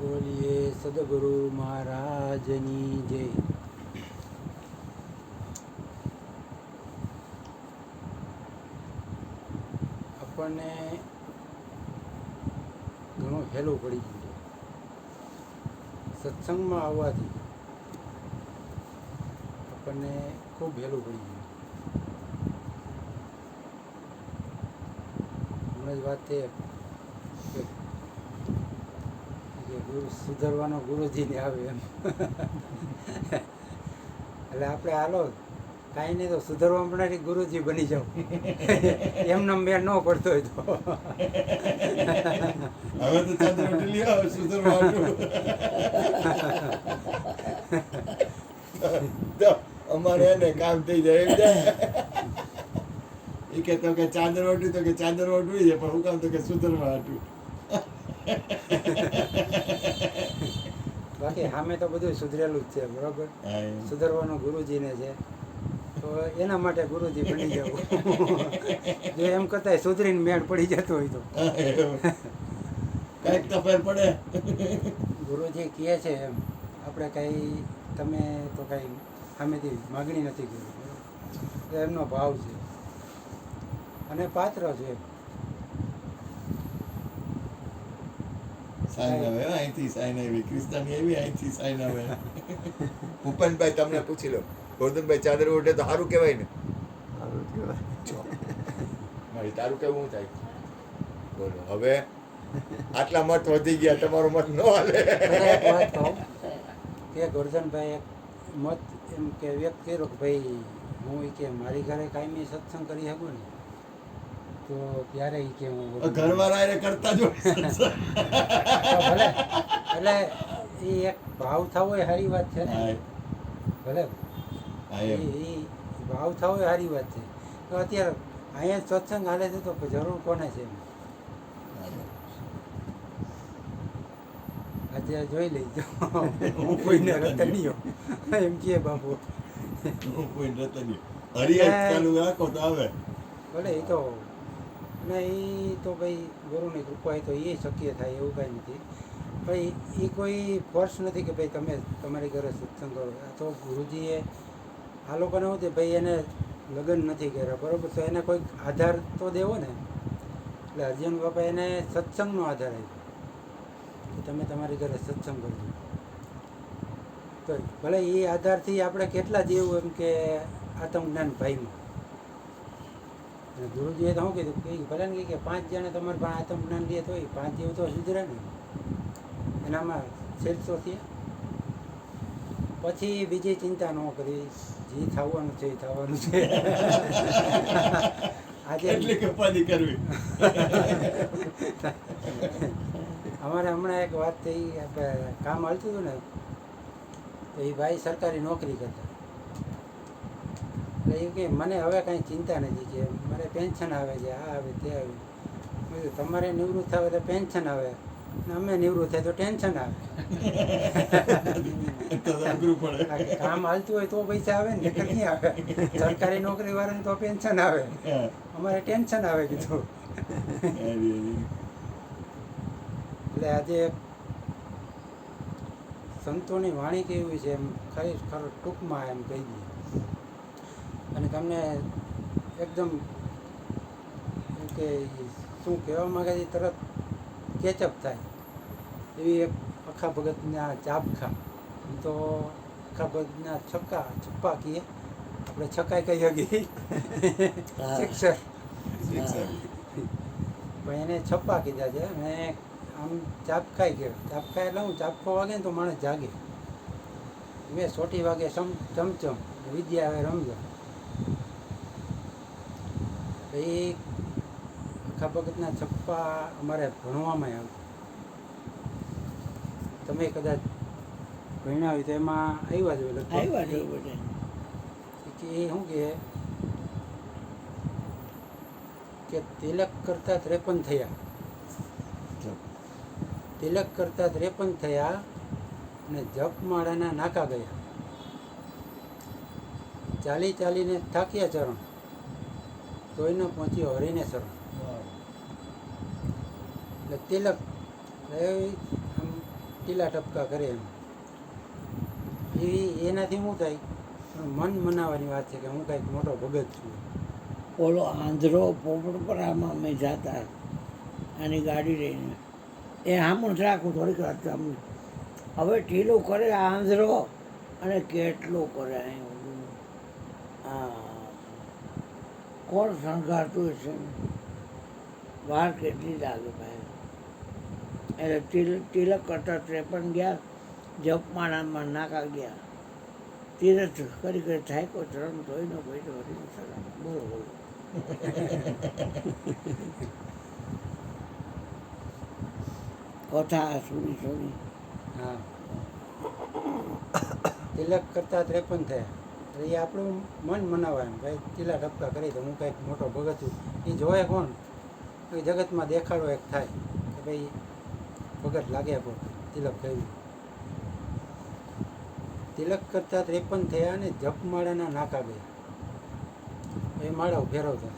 બોલીએ સદગુરુ મહારાજની જય. આપણને ઘણું હેલું પડી ગયું છે સત્સંગમાં આવવાથી. આપણને ખૂબ હેલું પડી ગયું. હમણાં જ વાત છે કે ગુરુ સુધારવાનો ગુરુજીને આવે એમ. એટલે આપણે હાલો કાંઈ નહીં તો સુધારવા માટે ગુરુજી બની જાઓ. એમનો મેળ ન પડતો હોય તો અમારે એને કામ થઈ જાય. એ કે તો કે ચાદર ઓટવી તો કે ચાદર ઓટવી છે, પણ હું કામ તો કે સુધરવા હતું. બાકી સામે તો બધું સુધરેલું જ છે, બરાબર. સુધરવાનું ગુરુજીને છે, તો એના માટે ગુરુજી બની જવું. જો એમ કરતા સુધરીને મેળ પડી જતો હોય તો કઈક તો ફેર પડે. ગુરુજી કહે છે એમ આપણે કંઈ તમે તો કંઈ સામેથી માગણી નથી કરી, બરાબર. એમનો ભાવ છે અને પાત્ર છે. સાઈન આવે અહીંથી સાઈન આવી, ક્રિસ્તાની આવી અહીંથી સાઈન આવે. ભૂપનભાઈ તમને પૂછી લો, ગોરધનભાઈ ચાદર ઓઢે તો સારું કહેવાય ને? સારું કહેવાય. મારી તારું કેવું થાય બોલો. હવે આટલા મત વધી ગયા, તમારો મત ન હાલે. એક વાત કહું કે ગોરધનભાઈ એક મત એમ કે વ્યક્ત કર્યો કે ભાઈ હું કે મારી ઘરે કાયમી સત્સંગ કરી શકું ને તો ત્યારે કે હું ઘરવાળા કરતા જો ભલે. એટલે એ એક ભાવ થવો એ સારી વાત છે ને, ભલે. એ ભાવ થવો એ સારી વાત છે. તો અત્યારે અહીંયા સત્સંગ હાલે છે તો જરૂર કોને છે? આજે જોઈ લેજો. હું કોઈને રતનીયો એમ કે બાપુ ભલે. એ તો ને એ તો ભાઈ ગુરુની કૃપા હોય તો એ શક્ય થાય એવું કાંઈ નથી. ભાઈ એ કોઈ ફોર્સ નથી કે ભાઈ તમે તમારી ઘરે સત્સંગ કરો. આ તો ગુરુજીએ આ લોકોને શું છે ભાઈ એને લગ્ન નથી કર્યા, બરાબર, તો એને કોઈક આધાર તો દેવો ને. એટલે અર્જુન બાપા એને સત્સંગનો આધાર આપ્યો કે તમે તમારી ઘરે સત્સંગ કરજો. તો ભલે એ આધારથી આપણે કેટલા જેવું એમ કે આત્મજ્ઞાન ભાઈમાં. અને ગુરુજીએ તો શું કીધું કે ભલે ને કે 5 જણે તમારે પણ આત્મજ્ઞાન લે તો 5 જેવું તો સુધરે ને, એનામાં છેલ્સો થયા. પછી બીજી ચિંતા ન કરી, જે થવાનું છે એ થવાનું છે. આજે એટલી કપાદી કરવી. અમારે હમણાં એક વાત થઈ, આપણે કામ હાલતું હતું ને, તો એ ભાઈ સરકારી નોકરી કરતા. એટલે એ કે મને હવે કાંઈ ચિંતા નથી, કે મારે પેન્શન આવે છે, આ આવે તે આવે. તમારે નિવૃત્ત થાય તો પેન્શન આવે, અમે નિવૃત્ત થાય તો ટેન્શન આવે. કામ હાલતું હોય તો પૈસા આવે ને, ક્યાં આવે? સરકારી નોકરી વાળાને તો પેન્શન આવે, અમારે ટેન્શન આવે કીધું. એટલે આજે સંતોની વાણી કેવી છે એમ ખરેખર ટૂંકમાં એમ કહી દઈએ અને તમને એકદમ એમ કે શું કહેવા માંગે છે તરત કેચઅપ થાય એવી એક અખા ભગતના ચાબખા. તો અખા ભગતના છપ્પા કહીએ આપણે, છકાઈ કહી શકીએ, સિક્સર. પણ એને છપ્પા કીધા છે. અને આમ ચાપખાઈ ગયો. ચાપખાઈ એટલે હું ચાપખો વાગે ને તો માણસ જાગે. મેં સોટી વાગે ચમચમ વિદ્યા આવે રમજો. એ આખા ભગતના છપ્પા અમારે ભણવામાં આવતા. તમે કદાચ ભણ્યા હોય તો એમાં આવ્યા જ હોય. કે એ શું કે તિલક કરતા 53 થયા. તિલક કરતા 53 થયા અને જપમાળાના નાકા ગયા. ચાલીને થાક્યા ચરણ, તોય ન પહોંચ્યો હરીને શરણ. એટલે તિલક આમ ટીલા ટપકા કરે એમ એનાથી શું થાય મન મનાવવાની વાત છે કે હું કાંઈક મોટો ભગત છું. ઓલો આંધળો પોપટપરામાં અમે જતા આની ગાડી લઈને એ આમ જ રાખું થોડીક વાર આમ હવે ઢીલું કરે આંધળો અને કેટલું કરે અહીં બધું. હા કોણ શણગારતું હશે વાર કેટલી લાગે ભાઈ. એટલે તિલક કરતા 53 ગયા જપમાળામાં નાકા ગયા તીરથ કરી કરી થાય કોઈ ચરણ ધોઈ ન ભાઈ તો હરી સલામ બોલો બોલો. કથા સુની સુની હા તિલક કરતાં 53 થયા એટલે એ આપણું મન મનાવાય એમ ભાઈ ટીલા ટપકા કરી તો હું કાંઈક મોટો ભગત છું. એ જોવે કોણ એ જગતમાં દેખાડો એક થાય કે ભાઈ ભગત લાગ્યા કોઈ તિલક કર્યું. તિલક કરતાં 53 થયા અને જપમાળાના નાકા ગયા. એ માળાઓ ફેરવતા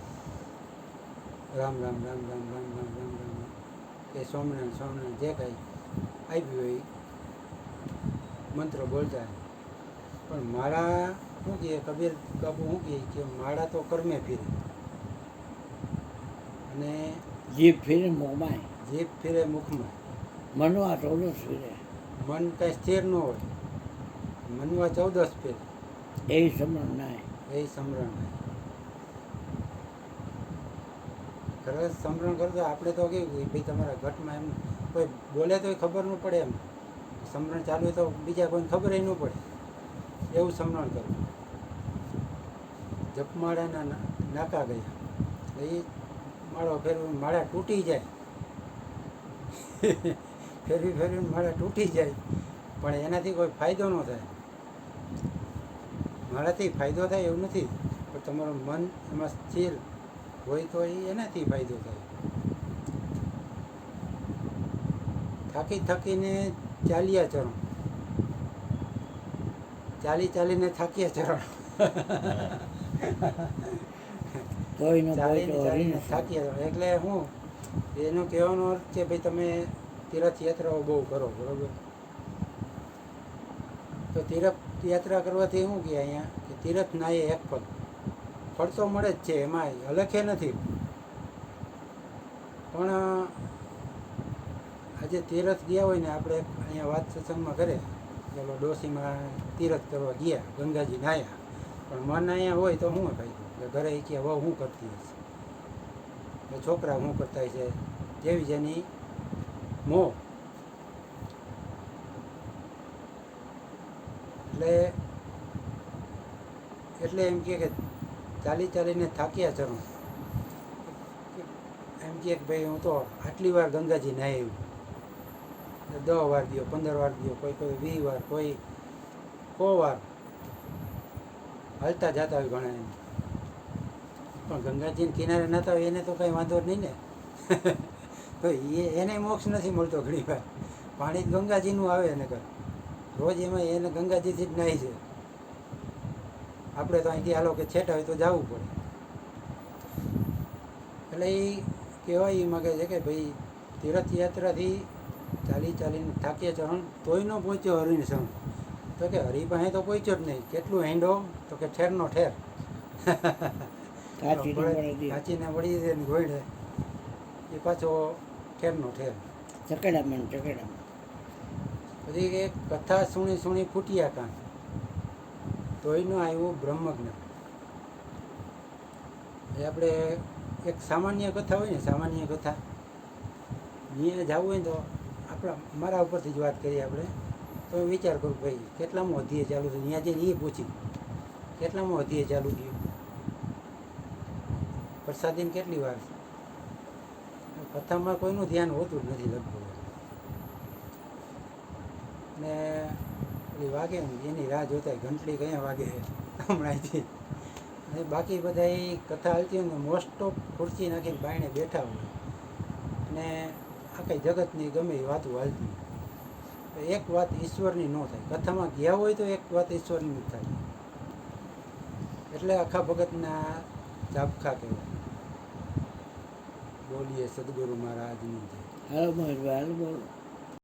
રામ રામ રામ રામ રામ રામ રામ રામ કે સ્વામિનારાયણ સ્વામિનારાયણ જે કાંઈ આવ્યું હોય મંત્ર બોલતા. પણ માળા શું કહે કબીર બાપુ શું કહે કે માળા તો કર્મે ફીરે અને જીભ ફીરે મોંમાં જીભ ફીરે મુખમાં. મનવા ટોલો ફીરે મન કાંઈ સ્થિર ન હોય મનવા 14 ફેરે એ સમરણ નાય એ સમરણ. ખરેખર સમરણ કરતો આપણે તો કેવું કે ભાઈ તમારા ઘટમાં એમ કોઈ બોલે તોય ખબર ન પડે એમ સમરણ ચાલુ હોય તો બીજા કોઈને ખબર ન પડે એવું સમરણ કરવું. જપમાળાના નાકા ગયા એ માળો ફેરવી માળા તૂટી જાય ફેરવી ફેરવીને માળા તૂટી જાય પણ એનાથી કોઈ ફાયદો ન થાય. માળાથી ફાયદો થાય એવું નથી પણ તમારું મન એમાં સ્થિર હોય તો એનાથી ફાયદો થાય. થાકી થાકીને ચાલ્યા ચરણ ચાલીને થાક્યા ચરણ તોય ન ચાલીને બોલતો હરીને થાક્યા ચરણ એટલે હું એનો કહેવાનો અર્થ કે ભાઈ તમે તીર્થયાત્રાઓ બહુ કરો બરાબર. તો તીર્થયાત્રા કરવાથી શું કહે અહીંયા કે તીર્થ નાયે એક ફળ તો મળે જ છે એમાં અલખે નથી. પણ આજે તીરથ ગયા હોય ને આપણે અહીંયા વાત સત્સંગમાં કરે ચાલો ડોશીમાં તીરથ કરવા ગયા ગંગાજી નાયા પણ મન અહીંયા હોય તો શું ફાયદો કે ઘરે કે વહુ શું કરતી હશે કે છોકરા શું કરતા હશે જેવી જેની મોહ. એટલે એમ કે ચાલીને થાક્યા ચરણ એમ કે ભાઈ હું તો આટલી વાર ગંગાજી નાહી આવ્યું 10 વાર ગયો 15 વાર ગયો કોઈ 20 વાર કોઈ 100 વાર હાલતા જતા હોય ઘણા એમ. પણ ગંગાજીને કિનારે નતા હોય એને તો કાંઈ વાંધો નહીં ને તો એને મોક્ષ નથી મળતો ઘણી વાર પાણી જ ગંગાજીનું આવે એને કર રોજ એમાં એને ગંગાજીથી જ નાહી છે. આપણે તો અહીંથી હાલો કે છેટા હોય તો જવું પડે. એટલે એ કહેવાય એ માગે છે કે ભાઈ તીર્થયાત્રાથી ચાલીને થાક્યા ચરણ તોય ન પહોંચ્યો હરિને સણ તો કે હરી પાસે તો પહોંચ્યો જ નહીં. કેટલું હેંડો તો કે ઠેરનો ઠેર કાચીને વળી દે ને ઘોડે એ પાછો ઠેરનો ઠેર. ચકેડામાં પછી કે કથા સુણી ફૂટ્યા કાન તોય ન આવ્યું બ્રહ્મજ્ઞાન. એ આપણે એક સામાન્ય કથા હોય ને સામાન્ય કથા ત્યાં જવું હોય ને તો આપણા મારા ઉપરથી જ વાત કરીએ આપણે તો વિચાર કરું ભાઈ કેટલામાં અધ્યાય ચાલુ થયું ત્યાં જઈને એ પૂછી કેટલામાં અધ્યાય ચાલુ થયું પ્રસાદીને કેટલી વાર કથામાં કોઈનું ધ્યાન હોતું જ નથી લગભગ. ને એ વાગે ને એની રાહ જોતા ઘંટડી કયા વાગે હમણાંથી. અને બાકી બધા એ કથા હાલતી હોય ને મોસ્ટ ઓફ ખુરશી નાખીને બાયણે બેઠા હોય અને આખી જગતની ગમે એ વાતો હાલતી હોય. એક વાત ઈશ્વરની ન થાય. કથામાં ગયા હોય તો એક વાત ઈશ્વરની ન થાય. એટલે આખા ભગતના ચાબખા કહેવાય. બોલીએ સદગુરુ મહારાજની જય. હાલો મહેશભાઈ હાલો બોલો.